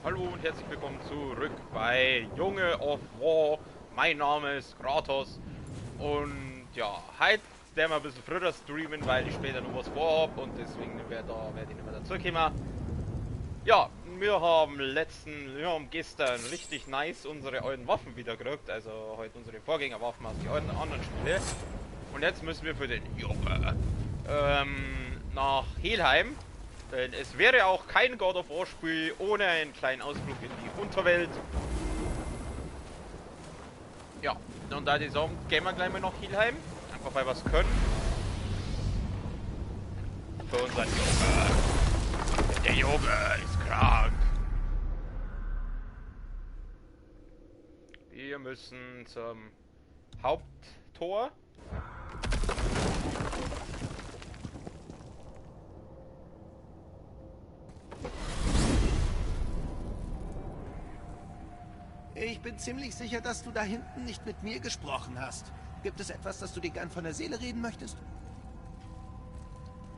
Hallo und herzlich willkommen zurück bei Junge of War. Mein Name ist Kratos und ja, heute werden wir ein bisschen früher streamen, weil ich später noch was vorhab und deswegen werde ich nicht mehr dazukommen. Ja, wir haben gestern richtig nice unsere alten Waffen wieder gekriegt, also heute unsere Vorgängerwaffen aus den alten anderen Spiele. Und jetzt müssen wir für den Junge nach Helheim. Denn es wäre auch kein God of War Spiel ohne einen kleinen Ausflug in die Unterwelt. Ja, und da die sagen, gehen wir gleich mal nach Helheim. Einfach weil wir es können. Für unseren Junge. Der Junge ist krank. Wir müssen zum Haupttor. Ich bin ziemlich sicher, dass du da hinten nicht mit mir gesprochen hast. Gibt es etwas, das du dir gern von der Seele reden möchtest?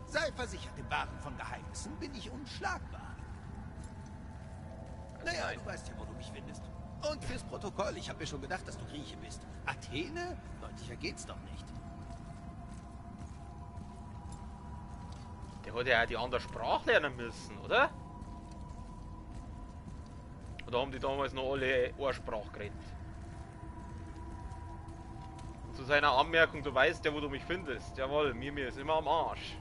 Sei versichert, im Wahren von Geheimnissen bin ich unschlagbar. Naja, du weißt ja, wo du mich findest. Und fürs Protokoll, ich habe mir schon gedacht, dass du Grieche bist. Athene? Deutlicher geht's doch nicht. Der hat ja die andere Sprache lernen müssen, oder? Oder haben die damals noch alle eine Sprache geredet? Und zu seiner Anmerkung, du weißt ja, wo du mich findest. Jawohl, mir ist immer am Arsch.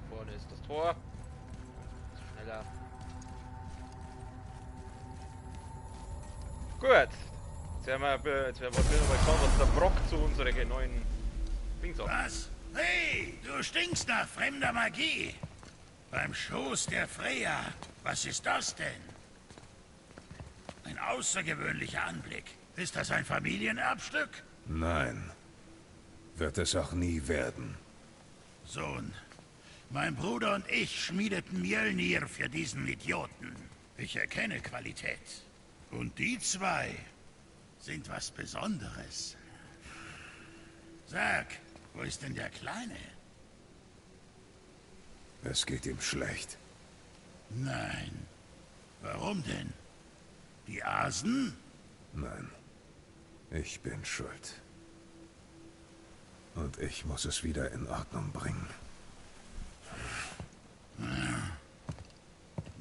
Vorne ist das Tor. Schneller. Gut. Jetzt werden wir mal schauen, was der Brock zu unseren neuen Ding sagt. Was? Hey, du stinkst nach fremder Magie. Beim Schoß der Freya. Was ist das denn? Ein außergewöhnlicher Anblick. Ist das ein Familienerbstück? Nein. Wird es auch nie werden. Sohn, mein Bruder und ich schmiedeten Mjölnir für diesen Idioten. Ich erkenne Qualität. Und die zwei sind was Besonderes. Sag, wo ist denn der Kleine? Es geht ihm schlecht. Nein. Warum denn? Die Asen? Nein. Ich bin schuld. Und ich muss es wieder in Ordnung bringen.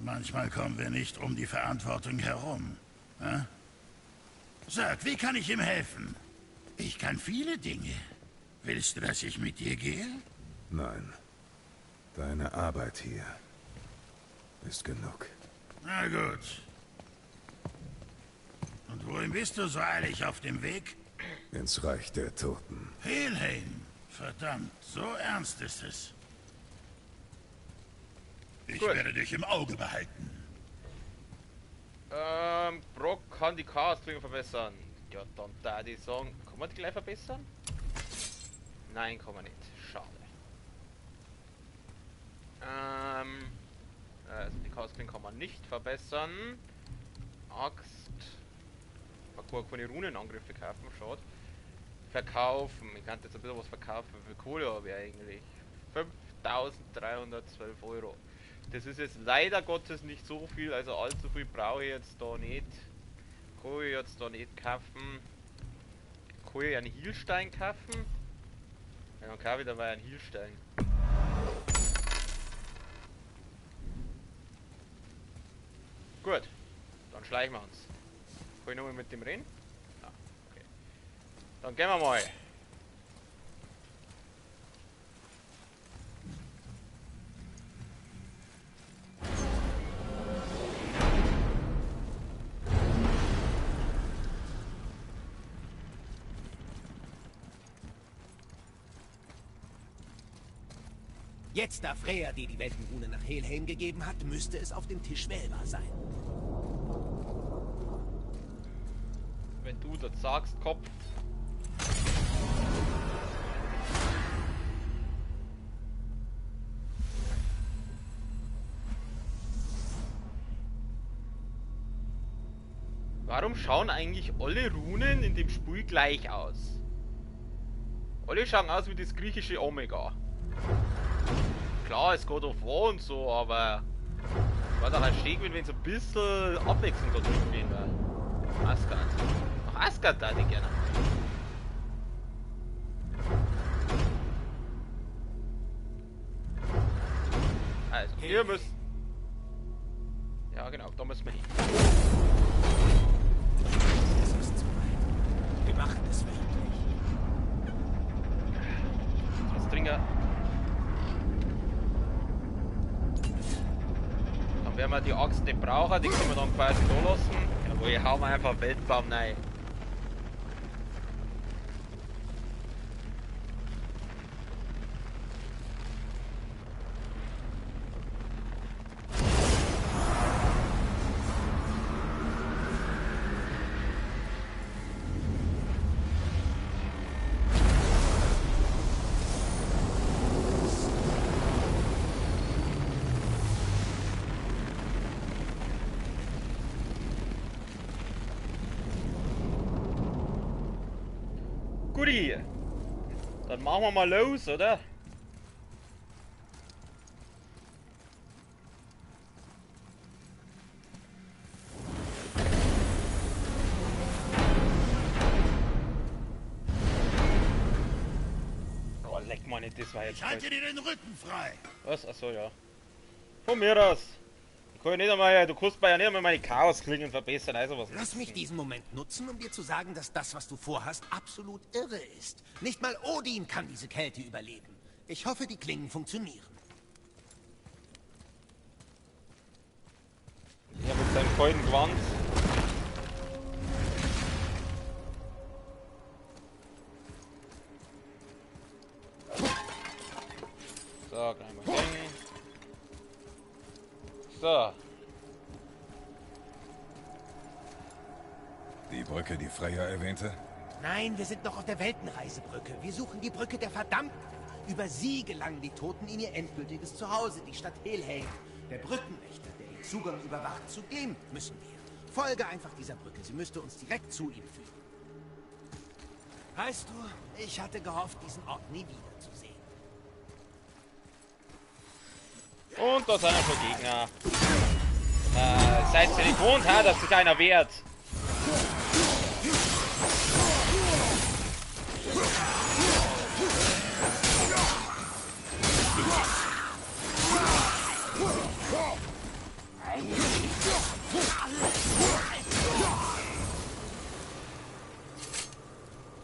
Manchmal kommen wir nicht um die Verantwortung herum. Hä? Sag, wie kann ich ihm helfen? Ich kann viele Dinge. Willst du, dass ich mit dir gehe? Nein. Deine Arbeit hier ist genug. Na gut. Und wohin bist du so eilig auf dem Weg? Ins Reich der Toten. Helheim. Verdammt, so ernst ist es. Ich Gut. werde dich im Auge behalten. Brock kann die Chaos-Klinge verbessern. Ja, dann da die sagen, kann man die gleich verbessern? Nein, kann man nicht. Schade. Also die Chaos-Klinge kann man nicht verbessern. Axt. Man kann keine Runenangriffe kaufen, schade. Verkaufen. Ich kann jetzt ein bisschen was verkaufen. Wie viel Kohle habe ich eigentlich? 5.312 Euro. Das ist jetzt leider Gottes nicht so viel, also allzu viel brauche ich jetzt da nicht. Kann ich jetzt da nicht kaufen. Kann ich einen Heilstein kaufen? Ja, dann kaufe ich dabei einen Heilstein. Gut, dann schleichen wir uns. Kann ich nochmal mit dem reden? Ah, okay. Dann gehen wir mal. Jetzt, da Freya dir die Weltenrune nach Helheim gegeben hat, müsste es auf dem Tisch wählbar sein. Wenn du das sagst, Kopf. Warum schauen eigentlich alle Runen in dem Spiel gleich aus? Alle schauen aus wie das griechische Omega. Klar, es God of War und so, aber war doch ein Steg, wenn so ein bisschen Abwechslung da drin wäre. Asgard. Ach, Asgard da die gerne. Also, wir müssen. Ja, genau, da müssen wir hin. Es ist zu weit. Wir machen es wirklich. Was trinken? Dann werden wir die Axt nicht brauchen, die können wir dann quasi da lassen. Jawohl, hauen wir einfach Weltbaum rein. Guti, dann machen wir mal los, oder? Oh, leck mal nicht, das war jetzt Ich halte dir den Rücken frei. Was? Achso, ja. Von mir aus. Ich kann ja nicht einmal, du kannst ja nicht einmal meine Chaos-Klingen verbessern, also was. Lass mich diesen Moment nutzen, um dir zu sagen, dass das, was du vorhast, absolut irre ist. Nicht mal Odin kann diese Kälte überleben. Ich hoffe, die Klingen funktionieren. Ja, mit seinem golden Gewand. So, gleich mal hin. So. Die Brücke, die Freya erwähnte? Nein, wir sind noch auf der Weltenreisebrücke. Wir suchen die Brücke der Verdammten. Über sie gelangen die Toten in ihr endgültiges Zuhause, die Stadt Helheim. Der Brückenwächter, der den Zugang überwacht, zu dem müssen wir. Folge einfach dieser Brücke. Sie müsste uns direkt zu ihm führen. Weißt du, ich hatte gehofft, diesen Ort nie wiederzusehen. Und da sind ja schon Gegner. Seid ihr nicht gewohnt, dass sich einer wehrt?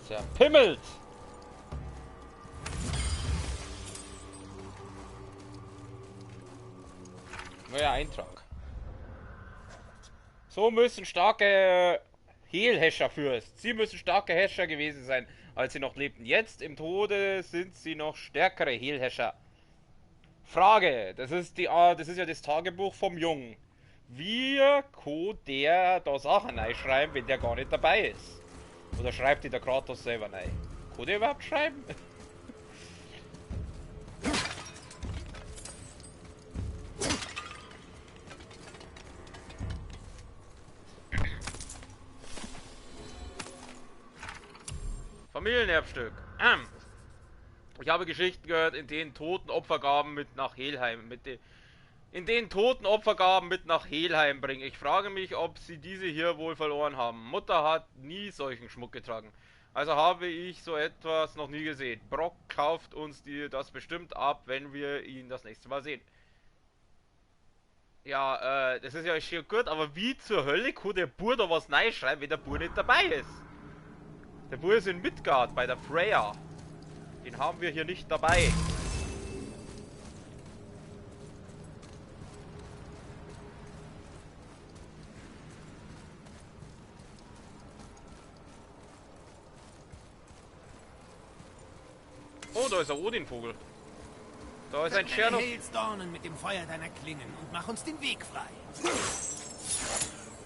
Zerpimmelt! Neuer Eintrag. So müssen starke Heelhäscher Fürst. Sie müssen starke Herrscher gewesen sein, als sie noch lebten. Jetzt im Tode sind sie noch stärkere Heelhäscher. Frage, das ist ja das Tagebuch vom Jungen. Wie kann der da Sachen reinschreiben, wenn der gar nicht dabei ist? Oder schreibt die der Kratos selber rein? Kann der überhaupt schreiben? Familienerbstück. Ich habe Geschichten gehört, in denen Toten Opfergaben mit nach Helheim bringen. Ich frage mich, ob sie diese hier wohl verloren haben. Mutter hat nie solchen Schmuck getragen. Also habe ich so etwas noch nie gesehen. Brock kauft uns das bestimmt ab, wenn wir ihn das nächste Mal sehen. Ja, das ist ja schon gut, aber wie zur Hölle kann der Bur da was reinschreiben, wenn der Bur nicht dabei ist? Der Bur ist in Midgard bei der Freya. Den haben wir hier nicht dabei. Oh, da ist ein Odin-Vogel. Da ist ein Tschernobyl. Hailstornen mit dem Feuer deiner Klingen und mach uns den Weg frei.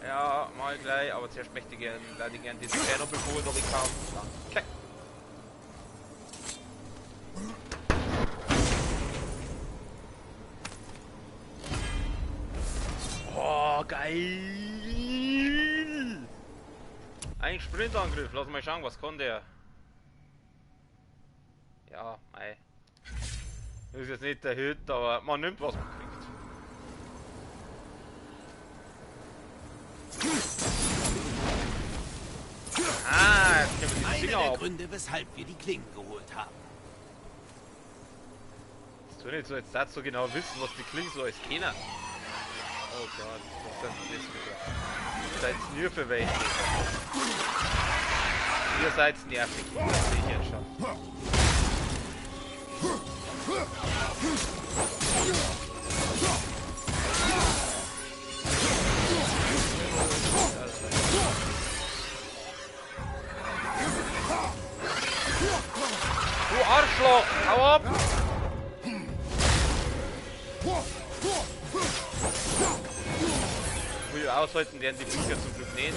Ja, mal gleich, aber zuerst möchte ich gerne diesen Tschernobyl-Vogel noch kaufen. Okay. Oh, geil! Ein Sprintangriff, lass mal schauen, was kann der? Ja, mei. Das ist jetzt nicht der Hit, aber man nimmt, was man kriegt. Ah, jetzt können wir die Einer Dinger der ab. Gründe, weshalb wir die Klingen geholt haben. Das tue nicht so, jetzt dazu genau wissen, was die Klingen so als kennen. Oh Gott, was sind das wieder? Ihr seid nur für welche. Ihr seid nervig, das sehe ich jetzt schon. Du Arschloch, hau ab! Will aushalten werden die Viecher zum Glück nicht.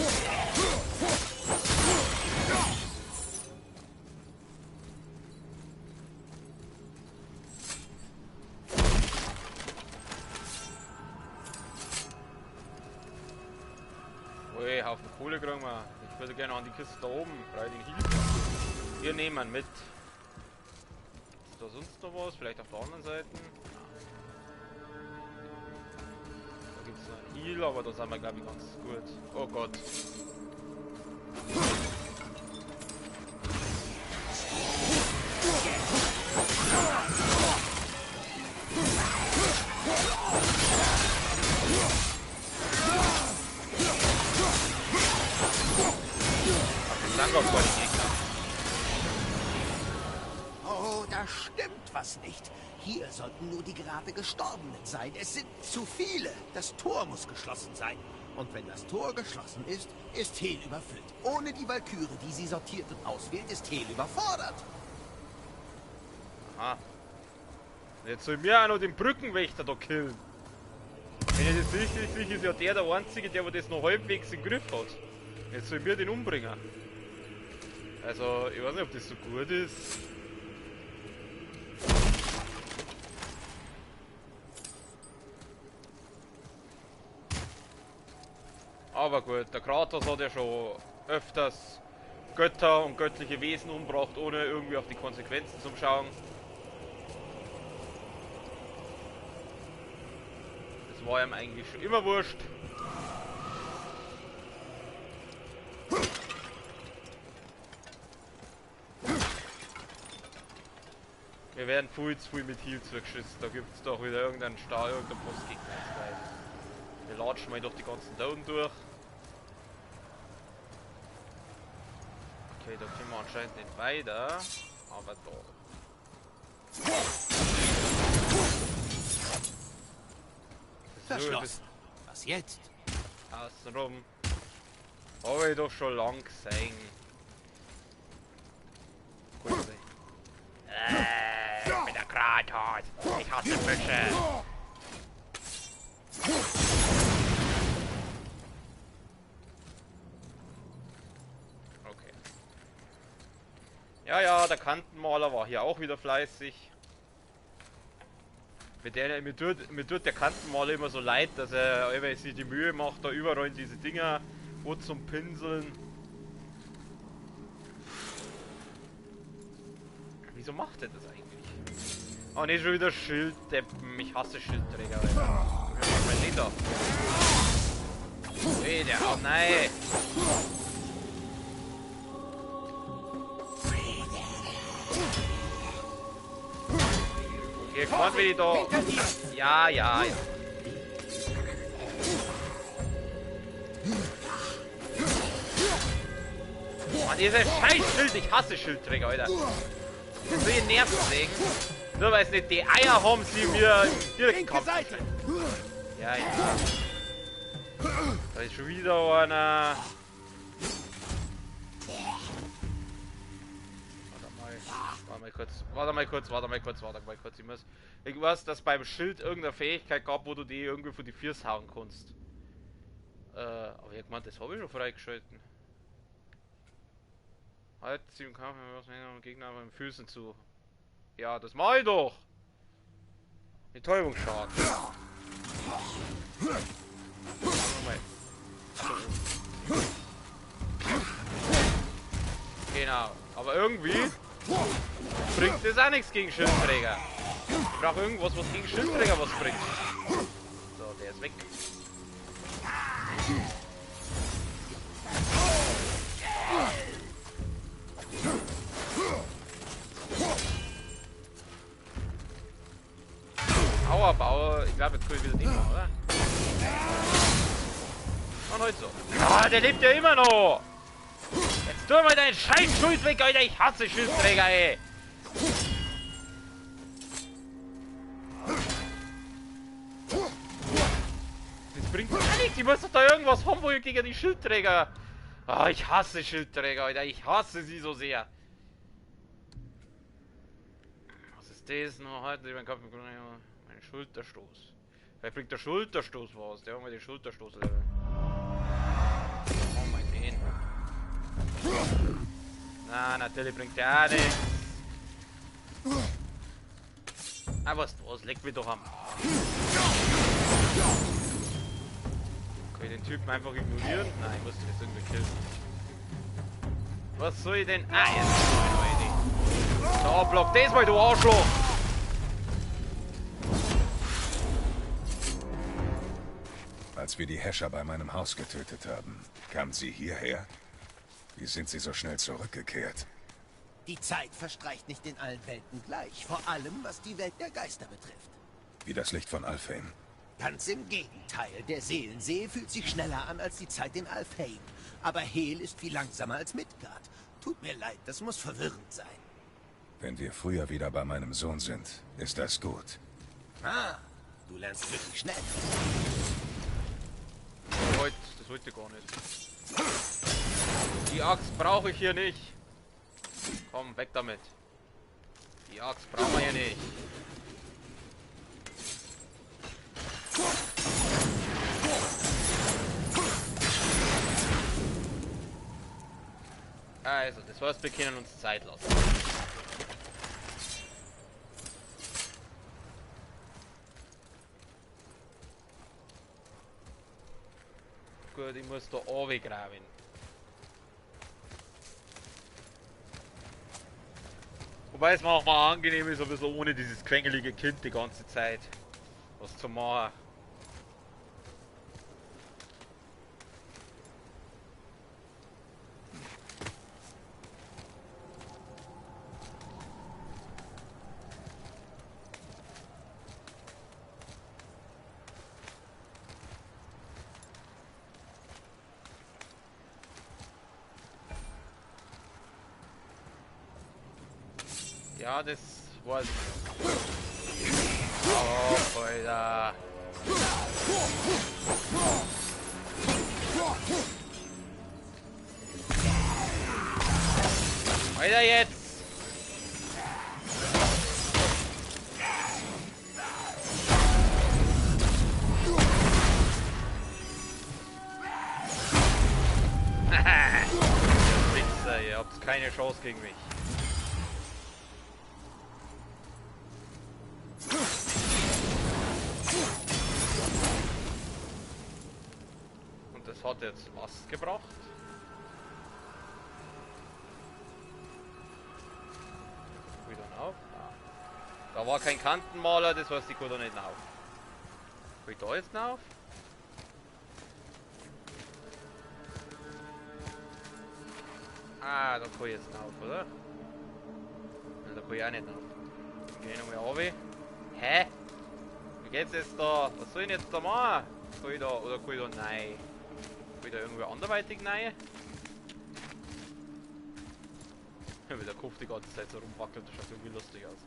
Ui, Haufen Kohle kriegen wir. Ich würde gerne an die Kiste da oben, bei den Hilfe. Wir nehmen mit. Ist da sonst noch was? Vielleicht auf der anderen Seite? Da gibt es noch einen Heal, aber da sind wir glaube ich ganz gut. Oh Gott. Danke auf die Gegner. Oh, da stimmt was nicht. Hier sollten nur die gerade Gestorbenen sein. Es sind zu viele. Das Tor muss geschlossen sein. Und wenn das Tor geschlossen ist, ist Hel überfüllt. Ohne die Walküre, die sie sortiert und auswählt, ist Hel überfordert. Aha. Jetzt soll mir auch noch den Brückenwächter da killen. Wenn ich das richtig sehe, ist ja der Einzige, der das noch halbwegs im Griff hat. Jetzt soll mir den umbringen. Also, ich weiß nicht, ob das so gut ist. Aber gut, der Kratos hat ja schon öfters Götter und göttliche Wesen umgebracht, ohne irgendwie auf die Konsequenzen zu schauen. Das war ihm eigentlich schon immer wurscht. Wir werden viel zu viel mit Heal zugeschissen. Da gibt es doch wieder irgendeinen irgendeinen Postgegner jetzt gleich. Wir latschen mal durch die ganzen Down durch. Okay, da können wir anscheinend nicht weiter. Aber da. Verschlossen. Was jetzt? Außenrum. Habe ich doch schon lang gesehen. Gut. Ich bin der Kratos. Ich hasse Fische. Okay. Ja, der Kantenmaler war hier auch wieder fleißig. Mir tut der Kantenmaler immer so leid, dass er sich die Mühe macht, da überall diese Dinger wo zum Pinseln. Wieso macht er das eigentlich? Oh ne, schon wieder Schilddeppen. Ich hasse Schildträger, Alter. Ich hab mein Leder. Hey, der oh nein! Okay, kommt wie die da. Ja. Mann, dieser scheiß Schild, ich hasse Schildträger, Alter. So ihr Nerven sägen. Nur weil es nicht die Eier haben, sie mir im direkten Kampf. Ja. Da ist schon wieder einer. Warte mal kurz. Ich weiß, dass beim Schild irgendeine Fähigkeit gab, wo du die irgendwie für die Füße hauen kannst. Aber ich meine, das habe ich schon freigeschalten. Halt sie im Kampf mit Gegner mit den Füßen zu. Ja, das mach ich doch! Betäubungsschaden. Genau. Aber irgendwie Bringt das auch nichts gegen Schildträger. Ich brauche irgendwas, was gegen Schildträger was bringt. So, der ist weg. Aua, Bauer. Ich glaube, jetzt kann ich wieder nicht mehr, oder? Und heute so. Ah, der lebt ja immer noch! Jetzt tu mal deinen scheiß Schild weg, Alter! Ich hasse Schildträger, ey! Das bringt mir nichts! Ich muss doch da irgendwas haben, wo ich gegen die Schildträger... Ah, ich hasse Schildträger, Alter! Ich hasse sie so sehr! Was ist das noch heute? Mein Kopf... Ein Schulterstoß. Vielleicht bringt der Schulterstoß was. Der hat mal den Schulterstoß-Level. Oh mein den. Na, natürlich bringt der auch nichts. Ah, was? Leck mich doch am. Kann ich den Typen einfach ignorieren? Nein, ich muss den jetzt irgendwie killen. Was soll ich denn? Ah, jetzt ist eine Idee. So, block das mal, du Arschloch! Als wir die Häscher bei meinem Haus getötet haben, kamen sie hierher? Wie sind sie so schnell zurückgekehrt? Die Zeit verstreicht nicht in allen Welten gleich, vor allem was die Welt der Geister betrifft. Wie das Licht von Alfheim. Ganz im Gegenteil, der Seelensee fühlt sich schneller an als die Zeit in Alfheim. Aber Hel ist viel langsamer als Midgard. Tut mir leid, das muss verwirrend sein. Wenn wir früher wieder bei meinem Sohn sind, ist das gut. Ah, du lernst wirklich schnell. Das wollte ich gar nicht. Die Axt brauche ich hier nicht. Komm, weg damit. Die Axt brauchen wir hier nicht. Also, das heißt, wir können uns Zeit lassen. Gut, ich muss da runtergraben. Wobei es manchmal angenehm ist, ein bisschen ohne dieses quengelige Kind die ganze Zeit was zu machen. Ja, das war... Oh, Alter. Weiter jetzt! Wichser, ihr habt keine Chance gegen mich. Hat jetzt was gebracht. Wieder auf. Da war kein Kantenmaler, das heißt, ich kann da nicht rauf. Kann ich da jetzt rauf? Ah, da kann ich jetzt rauf, oder? Ja, da kann ich auch nicht rauf. Dann gehe ich nochmal runter. Hä? Wie geht's jetzt da? Was soll ich jetzt da machen? Kann ich da, oder kann ich da? Nein. Wieder irgendwie anderweitig rein. Ja, wie der Kopf die ganze Zeit so rumwackelt, das schaut irgendwie lustig aus.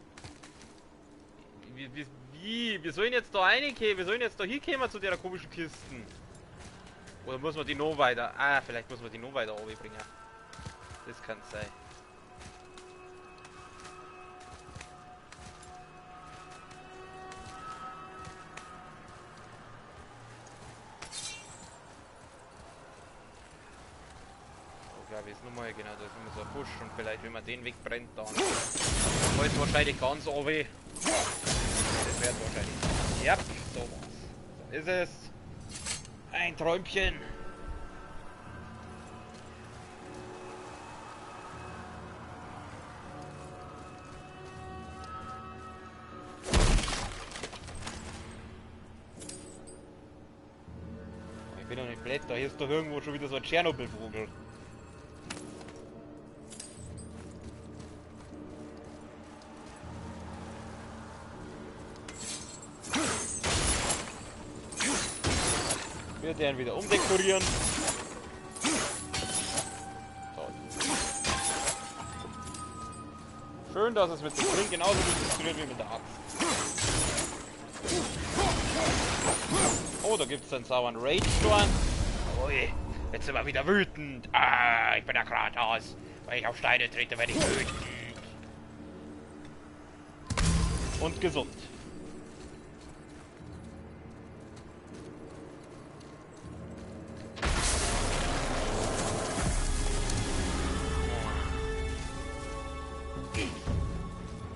Wie sollen jetzt da reingehen? Wie sollen jetzt da hinkommen zu der komischen Kisten? Oder muss man die noch weiter? Ah, vielleicht muss man die noch weiter runterbringen. Das kann sein. Glaube ich, ist nochmal genau, da ist immer so ein Busch und vielleicht, wenn man den wegbrennt, dann ist wahrscheinlich ganz oben. Das wird wahrscheinlich. Ja, so war's. So ist es. Ein Träumchen. Wieder nicht Blätter. Hier ist doch irgendwo schon wieder so ein Tschernobyl-Vogel. Wir werden wieder umdekorieren. So. Schön, dass es mit dem Spring genauso gut funktioniert wie mit der Axt. Oh, da gibt es einen sauren Rage-Storm. Ui, jetzt sind wir wieder wütend. Ah, ich bin der Kratos. Wenn ich auf Steine trete, werde ich wütend. Und gesund.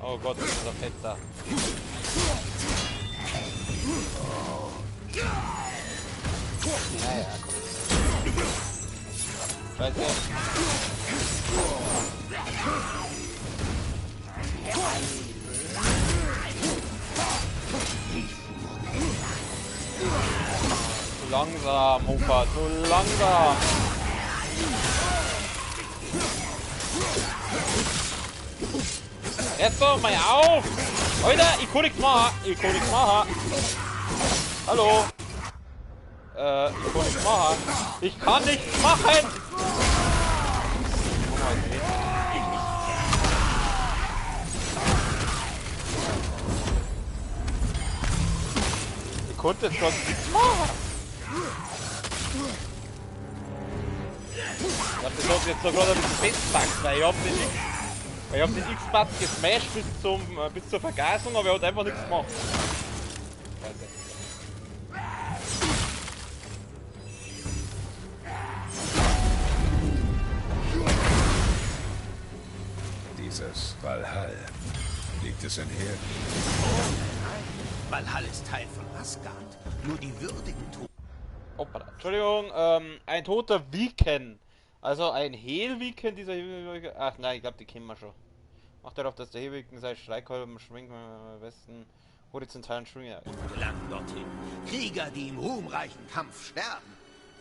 Oh Gott, das ist doch fett da. Naja, komm. Scheiße. Zu langsam, Opa, zu langsam. Jetzt doch mal auf! Leute, ich kann nichts machen! Ich kann nichts machen! Hallo! Ich kann nichts machen! Ich kann nichts machen! Ich konnte jetzt sonst nichts machen! Ich hab das jetzt noch gerade ein bisschen festpackt, weil ich hab den X-Button gesmashed bis zur Vergasung, aber er hat einfach nichts gemacht. Scheiße. Dieses Valhall. Liegt es in Hel? Valhall ist Teil von Asgard. Nur die würdigen Toten. Hoppala. Entschuldigung, ein toter Viken. Also ein Hel-Viken, dieser Hel-Viken. Ach nein, ich glaube, die kennen wir schon. Macht darauf, dass der Hel-Viken seine Streikkolben schwingt am besten horizontalen Schwingen. Gelangen dorthin. Krieger, die im ruhmreichen Kampf sterben.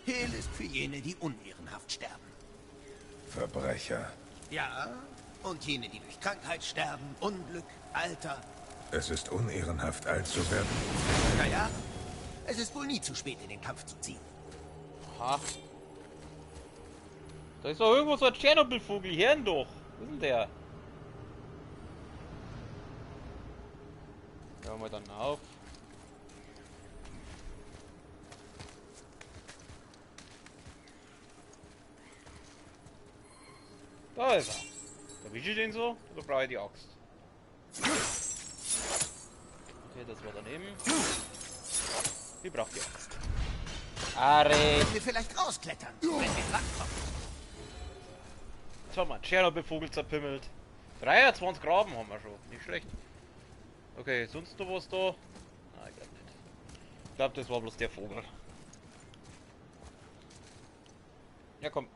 Hel ist für jene, die unehrenhaft sterben. Verbrecher. Ja, und jene, die durch Krankheit sterben, Unglück, Alter. Es ist unehrenhaft, alt zu werden. Naja, es ist wohl nie zu spät, in den Kampf zu ziehen. Aha. Da ist doch irgendwo so ein Tschernobyl-Vogel. Hier hin doch. Wo ist denn der? Hören wir dann auf. Da ist er. Erwische ich den so? Oder brauche ich die Axt? Okay, das war daneben. Ich brauche die Axt. Are! Können wir vielleicht rausklettern, wenn wir rankommen? Jetzt haben wir einen Tschernobyl-Vogel zerpimmelt. 23 Graben haben wir schon. Nicht schlecht. Okay, sonst noch was da? Nein, ich glaube nicht. Ich glaube, das war bloß der Vogel. Ja, komm.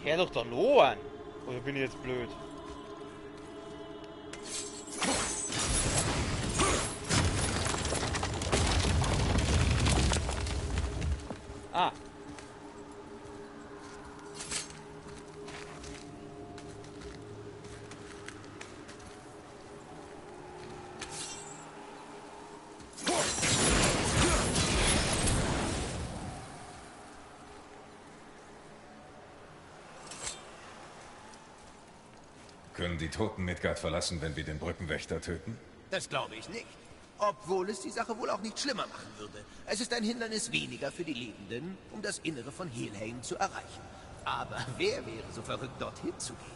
Hör doch da noch an. Oder bin ich jetzt blöd? Ah. Können die Toten Midgard verlassen, wenn wir den Brückenwächter töten? Das glaube ich nicht. Obwohl es die Sache wohl auch nicht schlimmer machen würde. Es ist ein Hindernis weniger für die Lebenden, um das Innere von Helheim zu erreichen. Aber wer wäre so verrückt, dorthin zu gehen?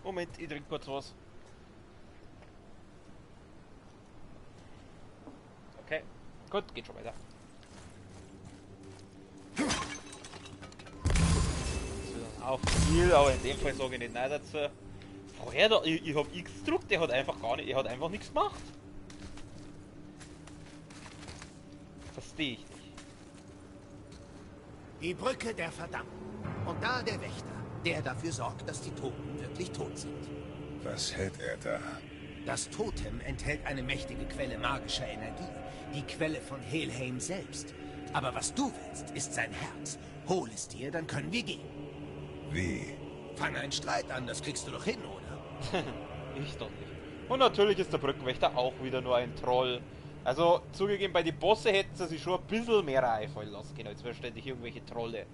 Moment, ich trinke kurz was. Okay, gut, geht schon weiter. Das ist auch viel, aber in dem Fall sage ich nicht nein dazu. Vorher da, ich hab X gedrückt, der hat einfach gar nicht, er hat einfach nichts gemacht. Verstehe ich nicht. Die Brücke der Verdammten. Und da der Wächter, der dafür sorgt, dass die Toten wirklich tot sind. Was hält er da? Das Totem enthält eine mächtige Quelle magischer Energie. Die Quelle von Helheim selbst. Aber was du willst, ist sein Herz. Hol es dir, dann können wir gehen. Wie? Fang einen Streit an, das kriegst du doch hin, oder? Ich doch nicht. Und natürlich ist der Brückenwächter auch wieder nur ein Troll. Also, zugegeben, bei den Bosse hätten sie sich schon ein bisschen mehr einfallen lassen. Genau, jetzt wären ständig irgendwelche Trolle.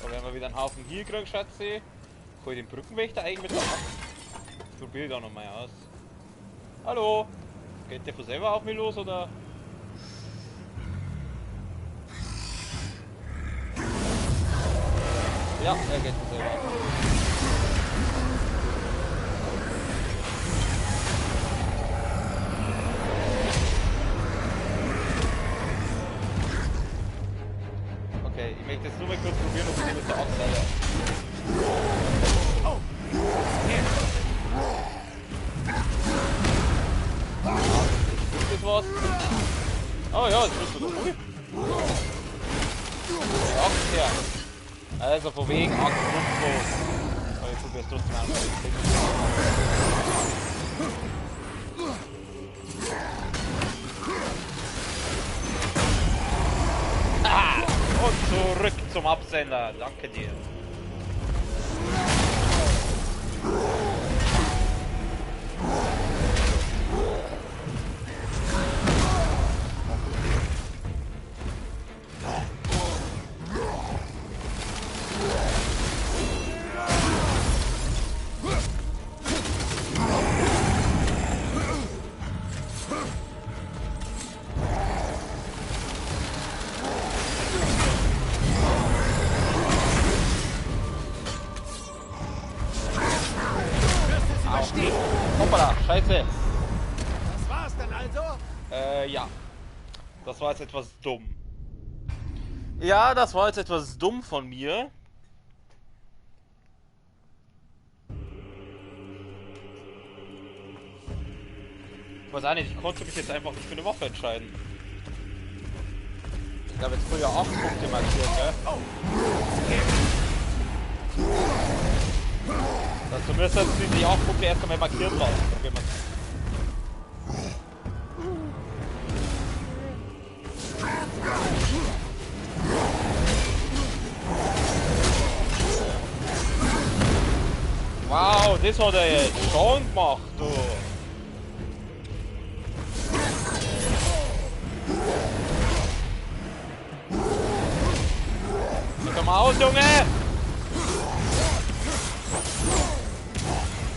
Da werden wir wieder einen Haufen hier kriegen, Schatzi. Kann ich den Brückenwächter eigentlich mit der Axt? Probier ich da nochmal aus. Hallo? Geht der von selber auf mich los, oder? Ja, er geht von selber auf. Okay, ich möchte jetzt nur mal kurz probieren, ob ich den mit der Axt halte. Oh! Ist das was? Oh ja, das bist du doch cool. Die Axt her. Also von wegen Axt nutzlos. Aber ich probiere es trotzdem an. Ah! Und zurück zum Absender. Danke dir. Hoppala, scheiße. Das war's dann also? Ja. Das war jetzt etwas dumm. Ja, das war jetzt etwas dumm von mir. Ich weiß auch nicht, ich konnte mich jetzt einfach nicht für eine Waffe entscheiden. Ich habe jetzt früher 8 Punkte markiert, gell? Dazu müssen sie die 8 Punkte erst einmal markiert lassen. Probieren wir es. Wow, das hat er jetzt schon gemacht, du. Komm mal aus, Junge!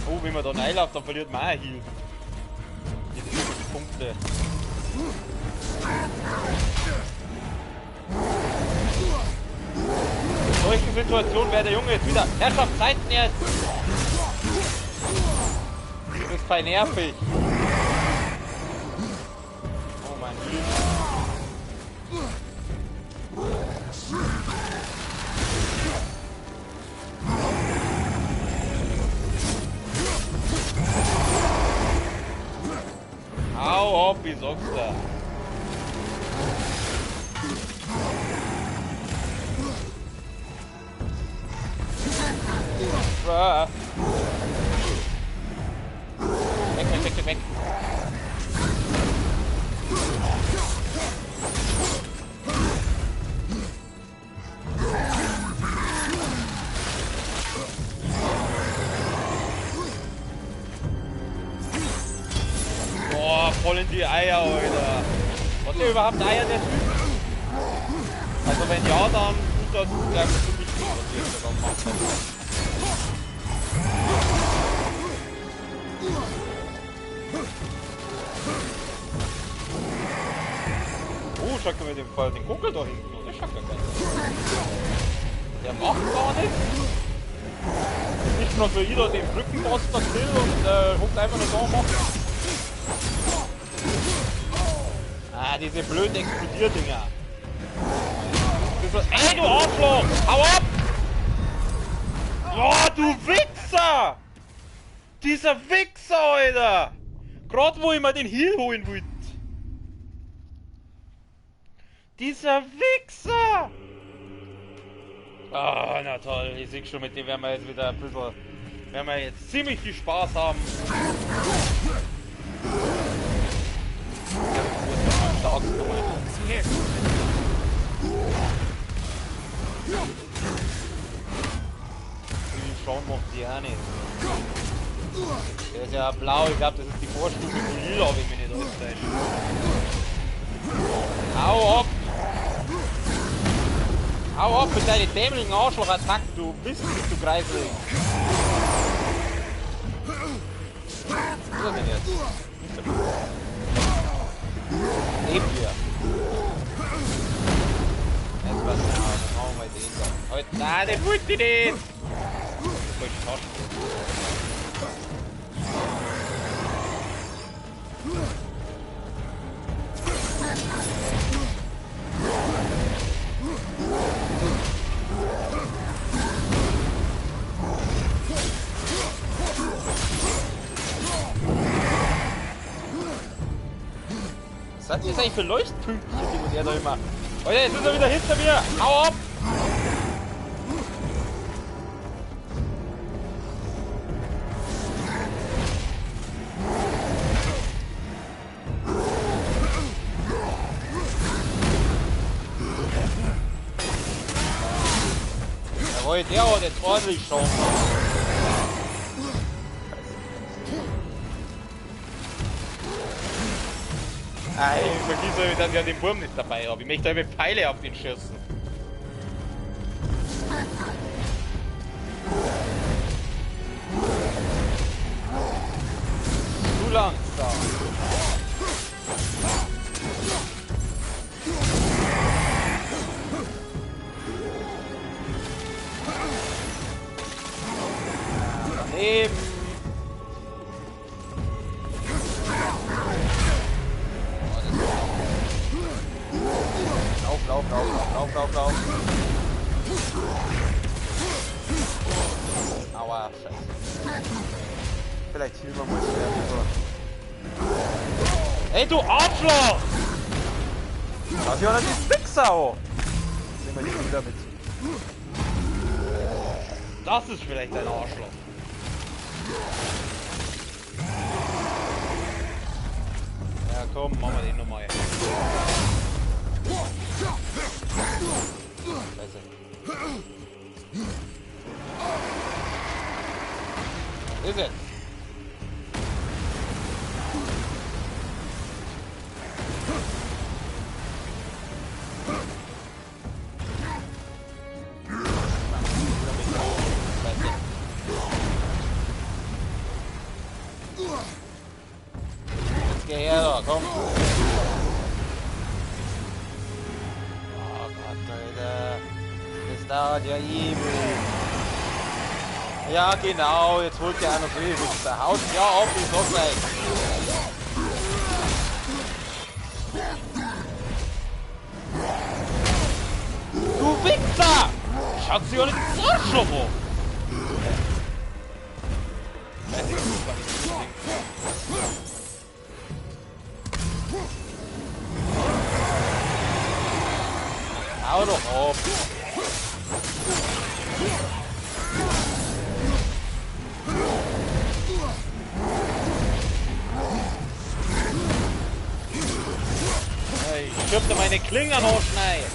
Oh, wenn man da reinläuft, dann verliert man auch Heal. Diese 50 Punkte. In solchen Situationen wäre der Junge jetzt wieder. Herrschaft, Zeiten jetzt! Das ist voll nervig. Oh mein Gott. Hau ab, wie sagst du? Weg, weg, weg, weg. Boah, voll in die Eier, Alter. Hat der überhaupt Eier, der Typ? Also wenn ja, dann tut das gleich für mich nicht, was ihr jetzt da macht. Oh, schaut mal den Fall, den Kuckel da hinten. Oh, der schaut gar nicht. Der macht gar nichts. Nicht nur für jeder den Brückenboss das will und huckt einfach nur da und macht. Ah, diese blöden Explodierdinger. Ey, du Arschloch! Hau ab! Oh, du Wichser! Dieser Wichser, Alter! Gerade wo ich mir den Heal holen wollte. Dieser Wichser! Ah, na toll. Ich sehe schon, mit dem werden wir jetzt wieder ein bisschen... Werden wir jetzt ziemlich viel Spaß haben. Die Schauen macht die auch nicht. Der ist ja blau, ich glaube, das ist die Vorstufe von Lila, wenn mich nicht alles täuscht. Hau ab! Hau ab mit deinen dämlichen Arschloch-Attacken, du bist du Greifling! Was ist denn jetzt? Leben wir! Jetzt was da, dann machen wir den da. Heute, nein, den wollte ich nicht! Das wollte ich tauschen. Was hat das eigentlich für Leuchtpünktchen, die der da immer? Alter, jetzt ist er wieder hinter mir! Hau ab! Jawohl, der hat jetzt ordentlich Chance. Ich vergesse, dass ich den Wurm nicht dabei habe. Ich möchte einfach Pfeile auf den schießen. Zu langsam. Daneben. Lauf. Aua, scheiße. Vielleicht hielten wir mal so. Ey, du Arschloch! Lass ich auch noch die Wichsau! Nehmen wir die wieder mit. Das ist vielleicht ein Arschloch. Ja komm, machen wir den nochmal. Scheiße. Ist es? Jetzt geh her da, komm. dauert ja ewig. Ja genau, jetzt holt der auch noch ewig. Der haut ja auf, ich sag gleich. Du Wichser! Schaut sich auch nicht ins Arschloch an! Hau doch auf! Hey, ich schürfte meine Klingen hochschneiden!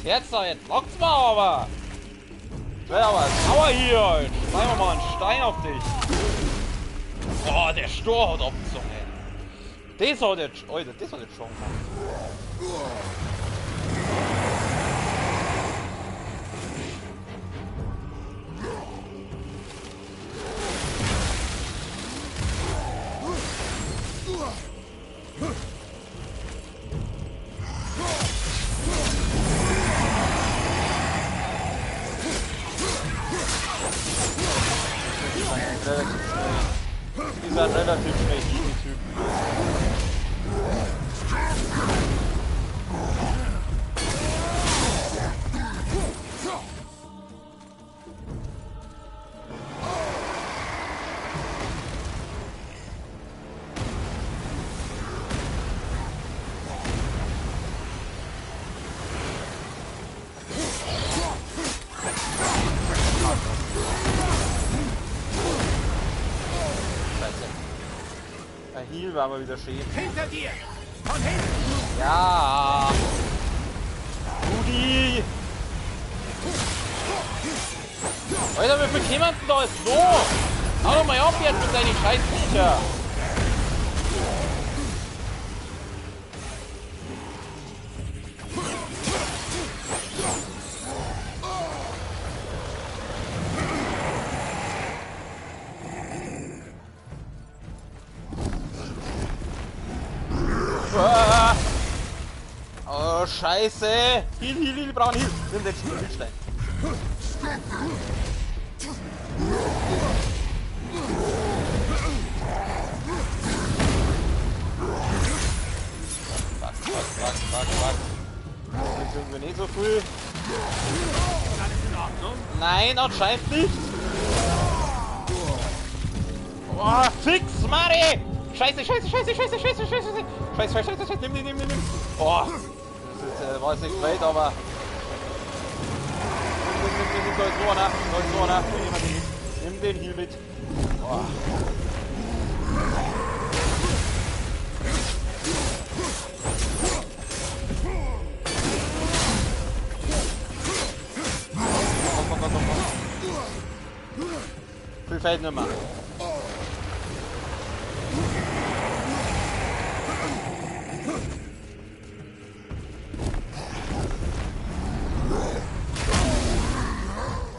Jetzt lockt's mal aber! Ich werde aber sauer hier! Jetzt schneiden wir mal einen Stein auf dich! Oh, der Stor haut auf die Zunge! Das hat jetzt, Alter, das hat jetzt schon gemacht! relativ schnell. Die sind relativ schnell, die Typen. Heal war mal wieder schön. Hinter dir! Von hinten! Ja! Rudi! Alter, wie viel kämen denn da jetzt noch? Hau doch mal auf jetzt mit deinen Scheißviecher! Oh, Scheiße! Heal, wir brauchen Heal! Nimm den Healstein. Fuck. Jetzt sind wir nicht so früh. Alles in Ordnung? Nein, anscheinend nicht! Oh, fix, Mari! Scheiße! Nimm! Oh! Das ist, war jetzt nicht great, aber... Nimm, da ist so einer. Nimm den Heal mit. Oh. Komm. Viel fällt nicht mehr.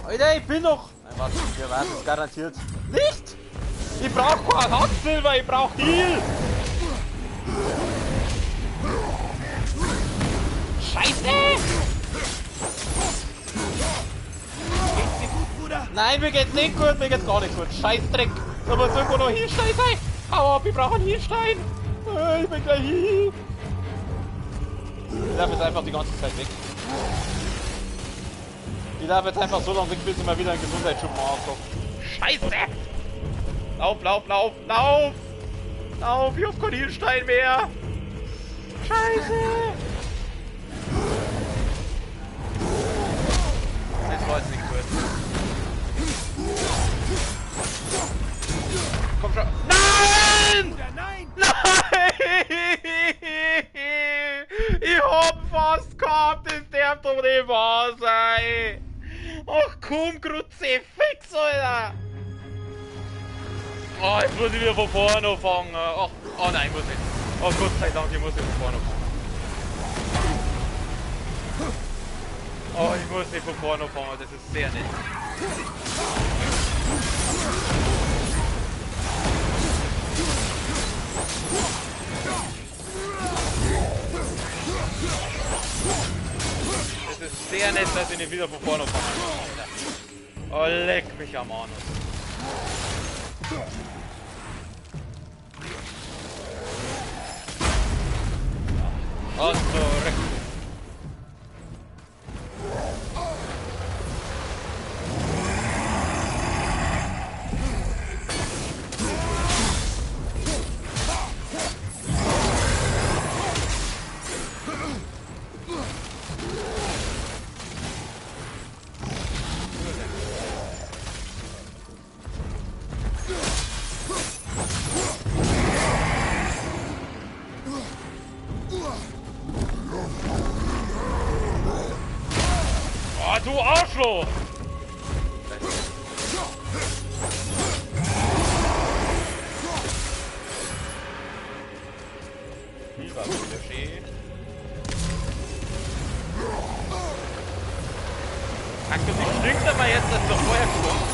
Alter, ich bin noch... Nein, warte, wir werden es garantiert nicht! Ich brauch kein Hacksilber, ich brauch Heal! Scheiße! Geht's dir gut, Bruder? Nein, mir geht's nicht gut, mir geht's gar nicht gut. Scheißdreck! Da muss irgendwo noch Healstein sein! Hau ab, ich brauch einen Healstein! Ich bin gleich hier! Ich darf jetzt einfach die ganze Zeit weg. Ich darf jetzt einfach so lange weg, bis ich mal wieder einen Gesundheitsschub mache. Scheiße! Lauf! Ich hab keinen Healstein mehr! Scheiße! Das war jetzt nicht gut. Komm schon! Nein! Bruder, nein! Ich hab fast gehabt, das darf doch nicht wahr sein! Ach komm, Kruzifix, Alter! Oh, jetzt muss ich wieder von vorne anfangen. Ach, oh nein, muss ich. Oh Gott sei Dank, ich muss nicht von vorne anfangen. Oh, ich muss nicht von vorne anfangen, das ist sehr nett. Es ist sehr nett, dass ich nicht wieder von vorne anfangen. Oh, leck mich am Anus. Und zurück. Oh, du Arschloch! Wie war wieder schön? Ach, du stinkt aber jetzt, dass du vorher gestorben.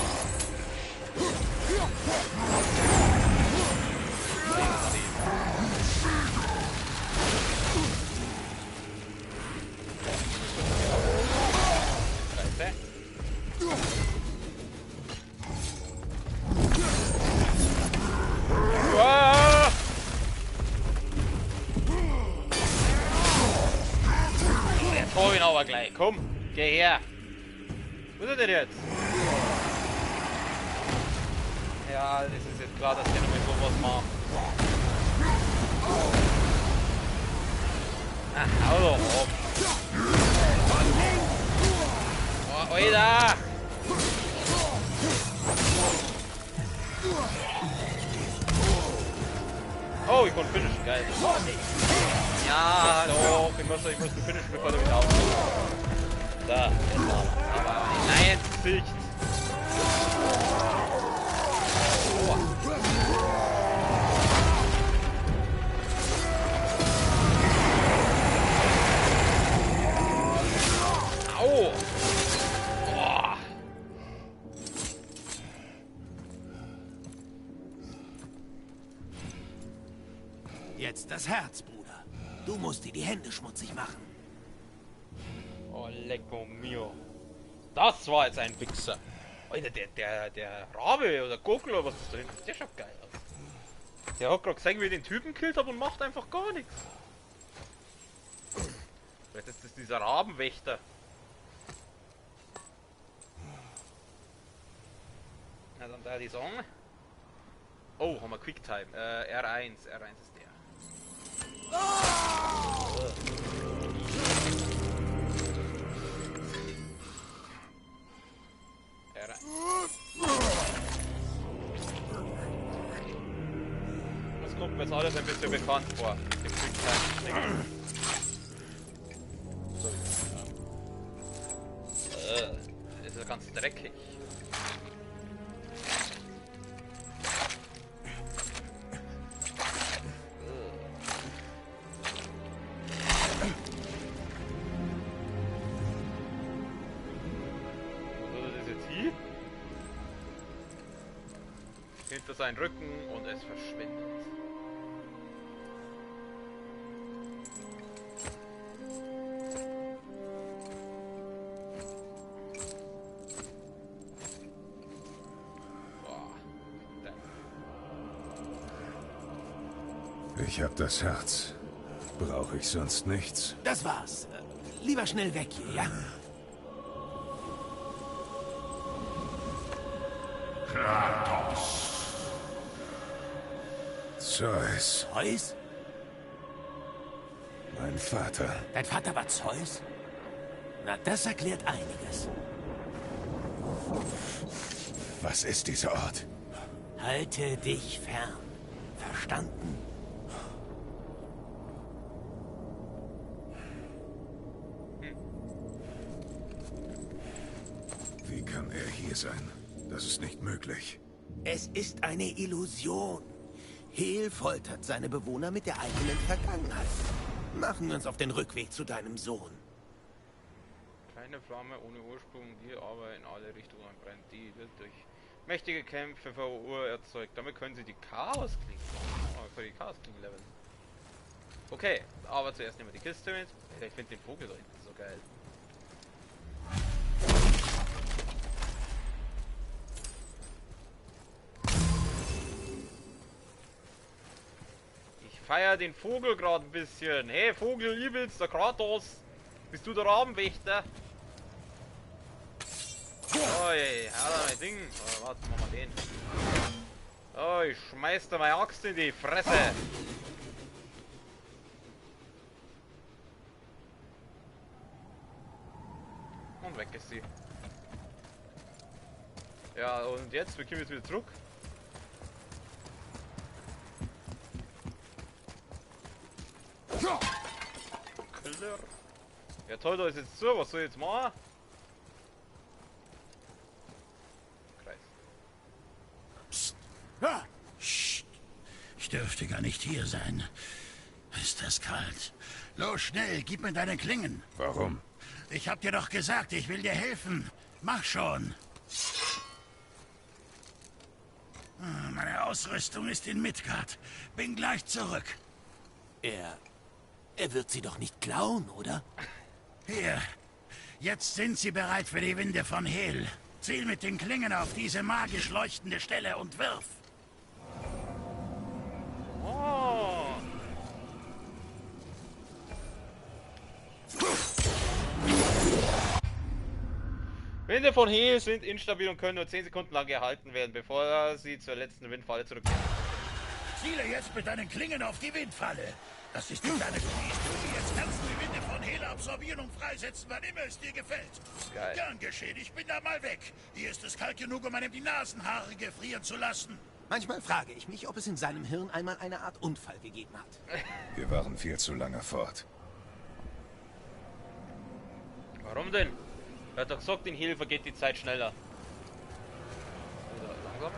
aber gleich. Komm, geh her. Wo ist er denn jetzt? Ja, das ist jetzt klar, dass der nochmal sowas macht. Ach, hau doch ab. Oh, Alter! Oh, ich konnte finishen, geil. Ja, doch, ich muss den finishen, bevor der wieder aufkommt. Da, jetzt aber nein, ins Gesicht. Oh. Au! Oh. Jetzt das Herz, Bruder. Du musst dir die Hände schmutzig machen. Oh, lecco mio. Das war jetzt ein Wichser. Alter, der Rabe oder Gurkel oder was ist drin? Der schaut geil aus. Der hat gerade gesehen, wie ich den Typen killt habe und macht einfach gar nichts. Vielleicht ist das dieser Rabenwächter. Na dann da die Song. Oh, haben wir Quicktime. R1 ist der. Das kommt mir jetzt alles ein bisschen bekannt vor. Dem Quicktime. Das ist ganz dreckig. Hinter seinen Rücken und es verschwindet. Boah. Ich hab das Herz. Brauche ich sonst nichts? Das war's. Lieber schnell weg hier, ja? Kratos. Zeus, Zeus? mein Vater. Dein Vater war Zeus? Na, das erklärt einiges. Was ist dieser Ort? Halte dich fern. Verstanden? Wie kann er hier sein? Das ist nicht möglich. Es ist eine Illusion. Hel foltert seine Bewohner mit der eigenen Vergangenheit. Machen wir uns auf den Rückweg zu deinem Sohn. Kleine Flamme ohne Ursprung, die aber in alle Richtungen brennt. Die wird durch mächtige Kämpfe erzeugt. Damit können sie die Chaos-Klinge leveln. Okay, aber zuerst nehmen wir die Kiste mit. Ich finde den Vogel da hinten so geil. Feier den Vogel gerade ein bisschen. Hey Vogel, übelst, der Kratos. Bist du der Rabenwächter? Oh, ey, hau mein Ding. Oh, warte, machen wir den. Oh, ich schmeiß da meine Axt in die Fresse. Und weg ist sie. Ja, und jetzt, wir kommen jetzt wieder zurück. Ja toll, da ist jetzt so, was soll ich jetzt machen? Kreis. Psst. Ah, Psst. Ich dürfte gar nicht hier sein. Ist das kalt? Los, schnell, gib mir deine Klingen. Warum? Ich hab dir doch gesagt, ich will dir helfen. Mach schon. Meine Ausrüstung ist in Midgard. Bin gleich zurück. Er wird sie doch nicht klauen, oder? Hier. Jetzt sind sie bereit für die Winde von Hel. Ziel mit den Klingen auf diese magisch leuchtende Stelle und wirf. Oh. Winde von Hehl sind instabil und können nur 10 Sekunden lang gehalten werden, bevor sie zur letzten Windfalle zurückkehren. Ziele jetzt mit deinen Klingen auf die Windfalle. Das ist die kleine Gummi. Jetzt kannst du die Winde von Hehl absorbieren und freisetzen, wann immer es dir gefällt. Geil. Gern geschehen, ich bin da mal weg. Hier ist es kalt genug, um einem die Nasenhaare gefrieren zu lassen. Manchmal frage ich mich, ob es in seinem Hirn einmal eine Art Unfall gegeben hat. Wir waren viel zu lange fort. Warum denn? Er hat doch gesagt, in Hehl vergeht die Zeit schneller. Oder langsamer?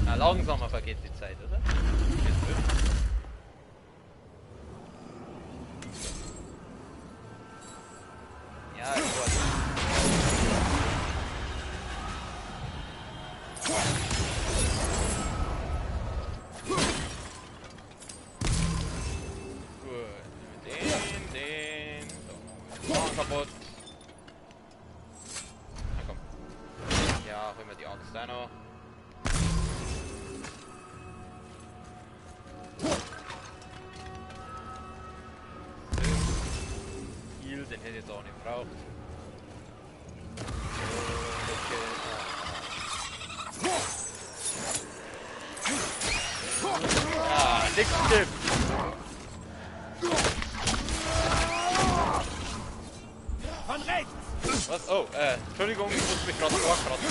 Na, langsamer vergeht die Zeit, oder? Ja, ich weiß. Kaputt. Na komm. Ja, holen wir die Axt da noch. Heal, den hätte ich jetzt auch nicht gebraucht. Ja, nix stimmt. Von rechts! Was? Oh, Entschuldigung, ich muss mich gerade vorkratzen.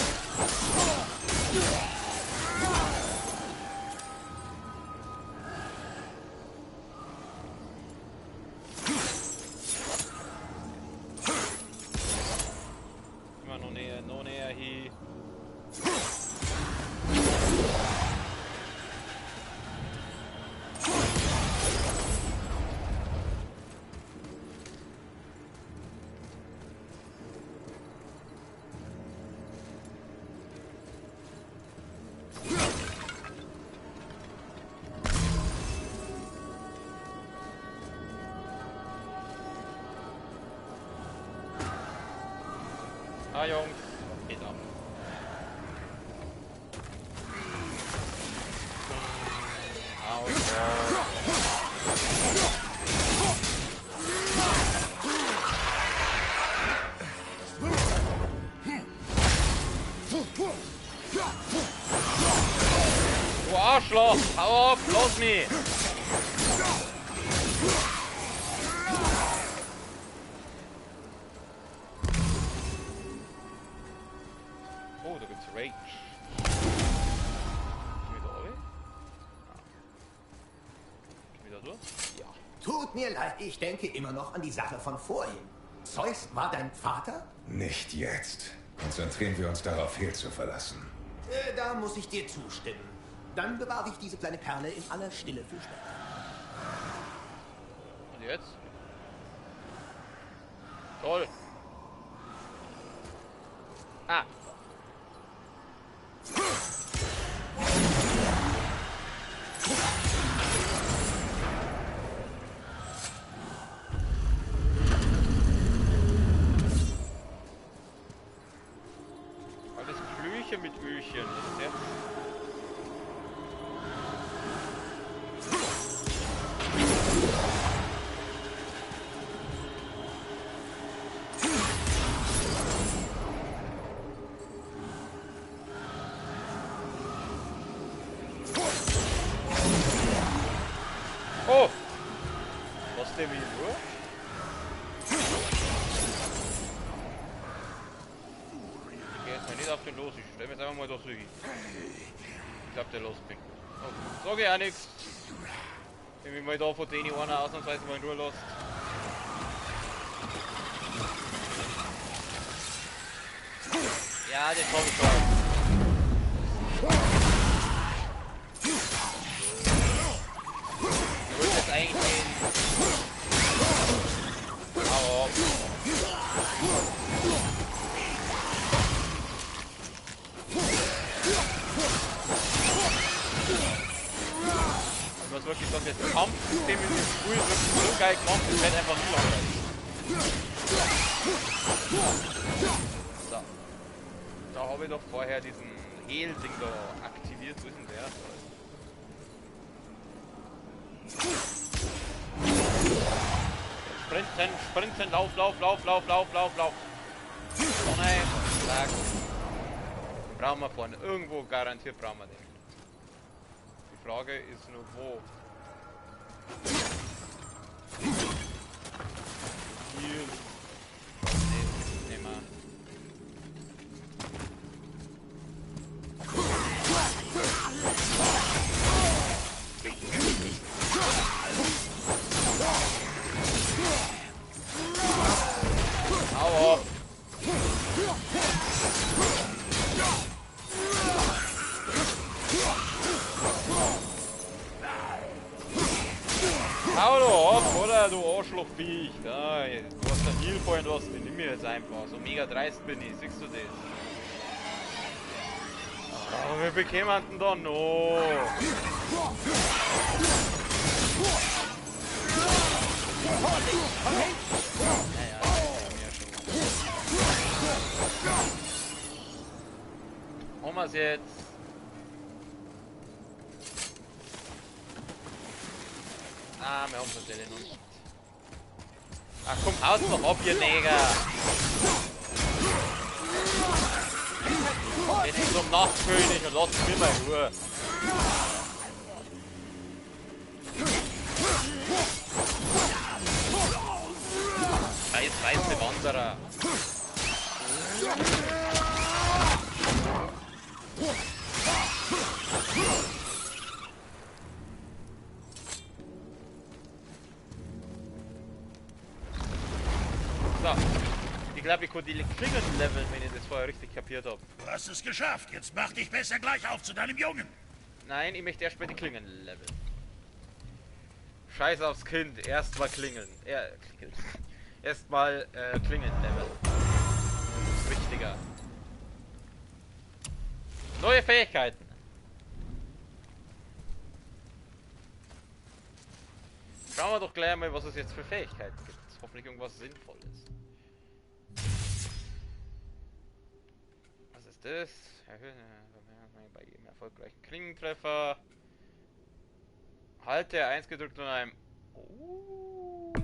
Immer noch näher hier. Ah, Jungs, geht ab. Du Arschloch! Hau ab! Los mich! Oh, da gibt's Rage. Gehen wir da durch? Ja. Tut mir leid, ich denke immer noch an die Sache von vorhin. Zeus war dein Vater? Nicht jetzt. Konzentrieren wir uns darauf, Hehl zu verlassen. Da muss ich dir zustimmen. Dann bewahre ich diese kleine Perle in aller Stille für später. Und jetzt? Toll. Ah. Alles Flüche mit Öchen. Das ist jetzt... Oh! Was der wie nur? Ich geh jetzt mal nicht auf den los, ich stell mir jetzt einfach mal da so hin. Ich glaub, der losbringt. Oh, sag ich auch nix. Wenn mich mal da von denen einer ausnahmsweise mal in Ruhe lässt. Ja, das hab ich schon. Ich wollte jetzt eigentlich den... Hau ab. Was wirklich sagen, das Kampfsystem in dem Spiel wird so geil gemacht, das wird einfach nicht langweilig. So. Da habe ich doch vorher diesen Hehl-Ding da aktiviert. Wo ist denn der? Sprint. sprinten, lauf. Oh nein, zack. Den brauchen wir vorne. Irgendwo garantiert brauchen wir den. Die Frage ist nur wo. Hier. Nee, nehmen wir. Hau ab! Hau doch ab, oder du Arschlochviech! Da, du hast einen Heal vorhin, du hast den nimm mir jetzt einfach. So mega dreist bin ich, siehst du das? Aber wir bekämen den da noch! Haben wir es jetzt? Ah, wir haben es natürlich noch nicht. Ach komm, haut doch ab, ihr Neger! Geht nicht zum Nachtkönig und lasst mir mal Ruhe. Scheiß weiße Wanderer. So, ich glaube, ich konnte die Klingen leveln, wenn ich das vorher richtig kapiert habe. Du hast es geschafft. Jetzt mach dich besser gleich auf zu deinem Jungen. Nein, ich möchte erst mal die Klingen leveln. Scheiß aufs Kind, erst mal klingeln. Erstmal Klingen leveln. Das ist wichtiger. Neue Fähigkeiten. Schauen wir doch gleich mal, was es jetzt für Fähigkeiten gibt. Hoffentlich irgendwas Sinnvolles. Was ist das? Bei jedem erfolgreichen Klingentreffer. Halte R1 gedrückt und einem. Oh. Das.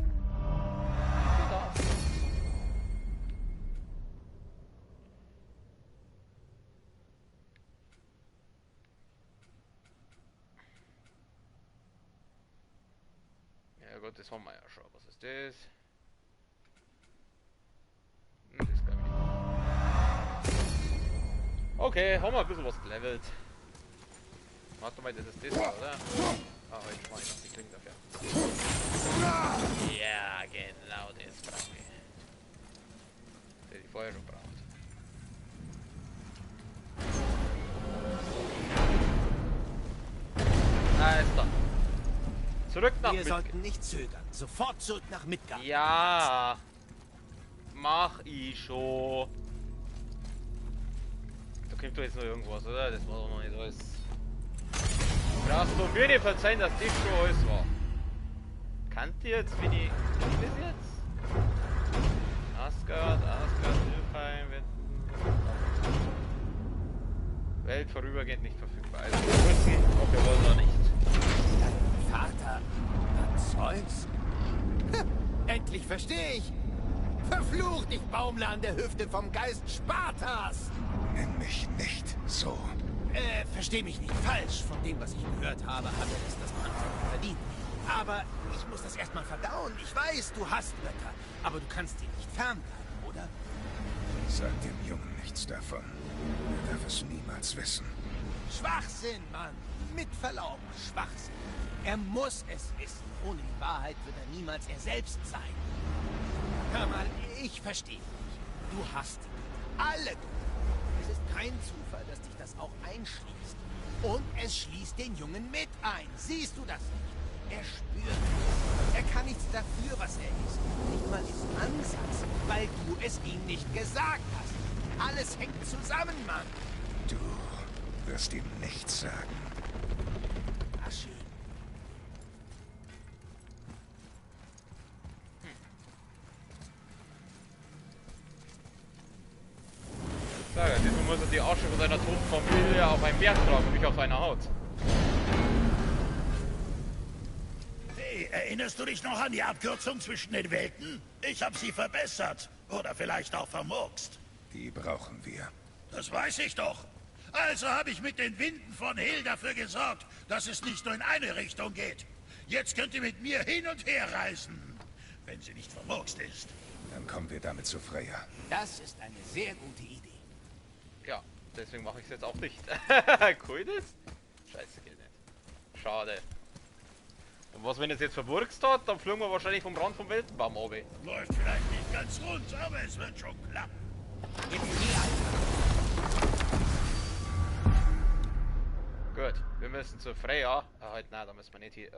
Ja gut, das haben wir ja schon. Was ist das? Das kann ich nicht. Okay, haben wir ein bisschen was gelevelt. Warte mal, das ist das, oder? Ah, jetzt mach ich noch die Klingen dafür. Ja, genau das brauche ich. Der die vorher schon braucht. Ah, ist da. Zurück nach Wir Midgard. sollten nicht zögern. Sofort zurück nach Midgard. Ja. Mach ich schon. Da kommt doch jetzt noch irgendwas, oder? Das war doch noch nicht alles. Brauchst du mir nicht verzeihen, dass das schon alles war. Kannt ihr jetzt, wie die. Was ist das jetzt? Asgard, Nilfheim, Welt vorübergehend nicht verfügbar. Also wir müssen, auch wir wollen noch nicht. Dein Vater war Zeus? Endlich verstehe ich. Verflucht, ich baumle an der Hüfte vom Geist Spartas. Nenn mich nicht so. Versteh mich nicht falsch. Von dem, was ich gehört habe, hat er es das am Anfang verdient. Aber ich muss das erstmal verdauen. Ich weiß, du hast Götter, aber du kannst ihn nicht fernbleiben, oder? Sag dem Jungen nichts davon. Er darf es niemals wissen. Schwachsinn, Mann. Mit Verlaub, Schwachsinn. Er muss es wissen. Ohne die Wahrheit wird er niemals er selbst sein. Hör mal, ich verstehe dich. Du hast die Götter. Alle Götter. Es ist kein Zufall, dass dich das auch einschließt. Und es schließt den Jungen mit ein. Siehst du das nicht? Er spürt es. Er kann nichts dafür, was er ist. Nicht mal im Ansatz, weil du es ihm nicht gesagt hast. Alles hängt zusammen, Mann. Du wirst ihm nichts sagen. Na schön. Sag, diesmal muss er die Asche von seiner toten Familie auf einen Berg tragen und nicht auf seiner Haut. Hey, erinnerst du dich noch an die Abkürzung zwischen den Welten? Ich habe sie verbessert. Oder vielleicht auch vermurkst. Die brauchen wir. Das weiß ich doch. Also habe ich mit den Winden von Hill dafür gesorgt, dass es nicht nur in eine Richtung geht. Jetzt könnt ihr mit mir hin und her reisen. Wenn sie nicht vermurkst ist. Dann kommen wir damit zu Freya. Das ist eine sehr gute Idee. Ja, deswegen mache ich es jetzt auch nicht. Cool das? Scheiße, geht nicht. Schade. Und was, wenn es jetzt verwurkst hat, dann fliegen wir wahrscheinlich vom Rand vom Weltenbaum runter. Läuft vielleicht nicht ganz rund, aber es wird schon klappen. Jetzt geh einfach. Gut, wir müssen zur Freya. Halt, nein, da müssen wir nicht hier.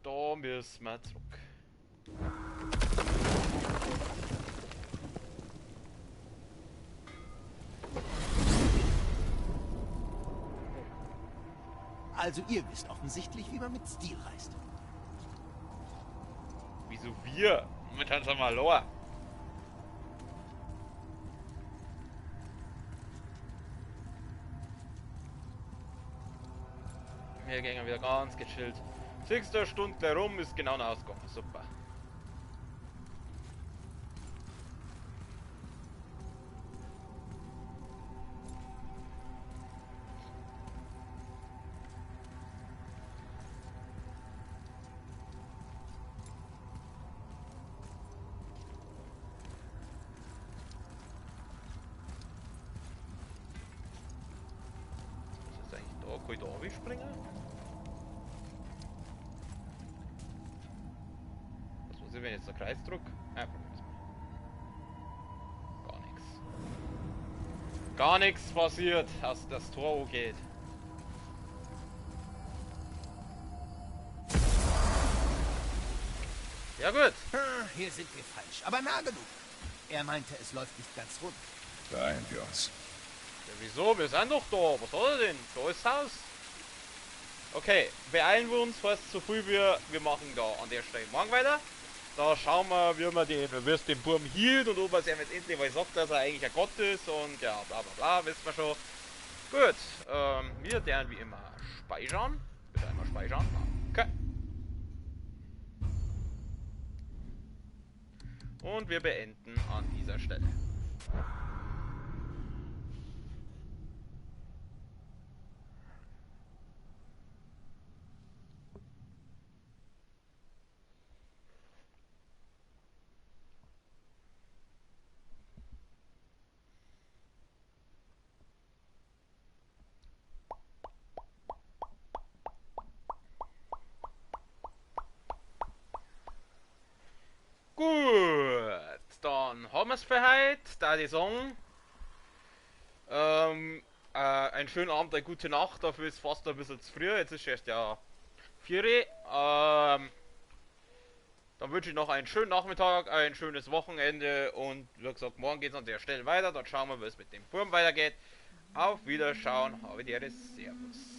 Da müssen wir zurück. Also ihr wisst offensichtlich, wie man mit Stil reist. Wieso wir? Mit Hans Malor. Wir gehen wieder ganz gechillt. 6 Stunden rum ist genau ausgegangen. Super. Was ist eigentlich da? Kann ich da runterspringen? Was muss ich, wenn ich jetzt den Kreis drücke? Probier's mal. Gar nichts. Gar nichts passiert, als das Tor geht. Ja gut. Hier sind wir falsch, aber nah genug. Er meinte, es läuft nicht ganz rund. Beeilen wir uns. Ja, wieso? Wir sind doch da. Was hat er denn? Da ist das Haus. Okay, beeilen wir uns, heißt so früh wir machen da an der Stelle morgen weiter. Da schauen wir, wie es den Burm hielt und ob er sich jetzt endlich mal sagt, dass er eigentlich ein Gott ist und ja, bla bla bla, wissen wir schon. Gut, wir werden wie immer speichern. Bitte einmal speichern. Okay. Und wir beenden an dieser Stelle. Gut, dann haben wir es für heute. Da die sagen, einen schönen Abend, eine gute Nacht. Dafür ist fast ein bisschen zu früh. Jetzt ist erst ja 4 Uhr. Dann wünsche ich noch einen schönen Nachmittag, ein schönes Wochenende und wie gesagt, morgen geht es an der Stelle weiter. Dort schauen wir, wie es mit dem Burm weitergeht. Auf Wiederschauen, habe die Ehre, Servus.